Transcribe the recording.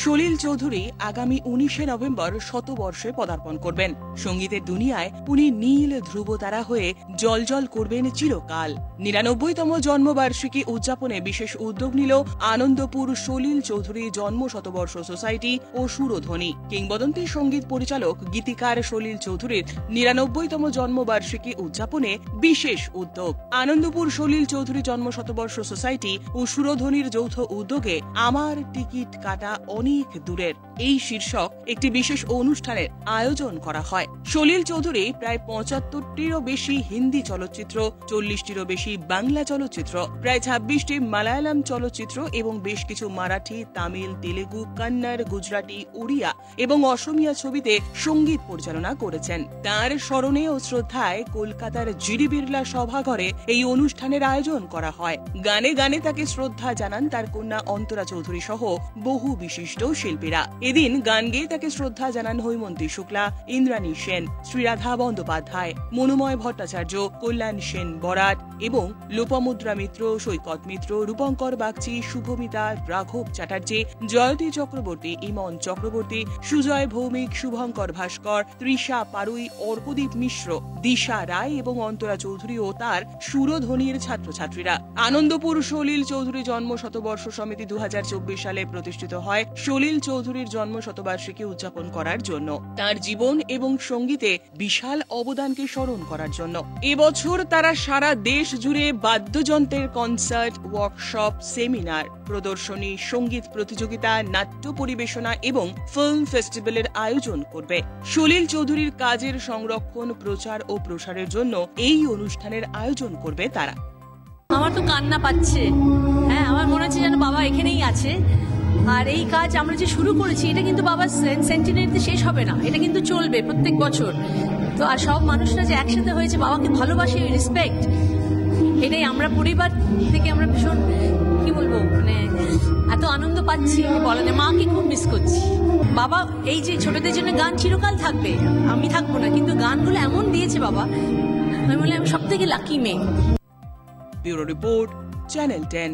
সলিল চৌধুরী আগামী 19শে নভেম্বর শতবর্ষে পদার্পণ করবেন। সঙ্গীতের দুনিয়ায় উনি নীল ধ্রুবতারা হয়ে জ্বলজ্বল করবেন চিরকাল। 99তম জন্মবার্ষিকী উদযাপনে বিশেষ উদ্যোগ নিল আনন্দপুর সলিল চৌধুরী জন্ম শতবর্ষ সোসাইটি ও সুরধ্বনি। কিংবদন্তি সঙ্গীত পরিচালক গীতিকার সলিল চৌধুরীর 99তম জন্মবার্ষিকী উদযাপনে বিশেষ উদ্যোগ। আনন্দপুর সলিল চৌধুরী জন্ম শতবর্ষ সোসাইটি ও সুরধ্বনির যৌথ উদ্যোগে আমার টিকিট কাটা অনেক দূরের এই শীর্ষক একটি বিশেষ অনুষ্ঠানের আয়োজন করা হয়। সলিল চৌধুরী প্রায় 75টিরও বেশি হিন্দি চলচ্চিত্র, 40টিরও বেশি বাংলা চলচ্চিত্র, প্রায় 26টি মালায়ালাম চলচ্চিত্র এবং বেশ কিছু মারাঠি, তামিল, তেলেগু, কন্নড়, গুজরাটি, উড়িয়া এবং অসমিয়া ছবিতে সঙ্গীত পরিচালনা করেছেন। তাঁর স্মরণে ও শ্রদ্ধায় কলকাতার জিডি বিড়লা সভাঘরে এই অনুষ্ঠানের আয়োজন করা হয়। গানে গানে তাকে শ্রদ্ধা জানান তার কন্যা অন্তরা চৌধুরী সহ বহু বিশিষ্ট শিল্পীরা। এদিন গান গেয়ে তাকে শ্রদ্ধা জানান হৈমন্তী শুক্লা, ইন্দ্রাণী সেন, শ্রীরাধা বন্দ্যোপাধ্যায়, মনোময় ভট্টাচার্য, কল্যাণ সেন বরাট এবং লোপামুদ্রা মিত্র, সৈকত মিত্র, রূপঙ্কর বাগচি, শুভমিতা, রাঘব চ্যাটার্জি, জয়তী চক্রবর্তী, ইমন চক্রবর্তী, সুজয় ভৌমিক, শুভঙ্কর ভাস্কর, তৃষা পারুই, অর্কদীপ মিশ্র, দিশা রায় এবং অন্তরা চৌধুরী ও তার সুরধ্বনির ছাত্রছাত্রীরা। আনন্দপুর সলিল চৌধুরী জন্ম শতবর্ষ সমিতি 2024 সালে প্রতিষ্ঠিত হয় সলিল চৌধুরীর জন্ম শতবার্ষিকী উদযাপন করার জন্য, তার জীবন এবং সঙ্গীতে বিশাল অবদানকে স্মরণ করার জন্য। এবছর তারা সারা দেশ জুড়ে বাদ্যযন্ত্রের কনসার্ট, ওয়ার্কশপ, সেমিনার, প্রদর্শনী, সঙ্গীত প্রতিযোগিতা, নাট্য পরিবেশনা এবং ফিল্ম ফেস্টিভ্যালের আয়োজন করবে। সলিল চৌধুরীর কাজের সংরক্ষণ, প্রচার ও প্রসারের জন্য এই অনুষ্ঠানের আয়োজন করবে তারা। আমার তো কান্না পাচ্ছে। হ্যাঁ, আমার মনে হচ্ছে যেন বাবা এখানেই আছে। আর এই কাজ আমরা যে শুরু করেছি এটা কিন্তু বাবার সেন্টিনারিতে শেষ হবে না, এটা কিন্তু চলবে প্রত্যেক বছর। তো আর সব মানুষরা যে একসাথে হয়েছে বাবাকে ভালোবাসে, রেসপেক্ট, এটাই আমরা পরিবার থেকে আমরা ভীষণ কি বলবো মানে এত আনন্দ পাচ্ছি বলা যায়। মাকে খুব মিস করছি। বাবা এই যে ছোটদের জন্য গান চিরকাল থাকবে, আমি থাকবো না, কিন্তু গানগুলো এমন দিয়েছে বাবা, আমি বলি আমি সব থেকে লাকি মেয়ে। Bureau report, channel 10।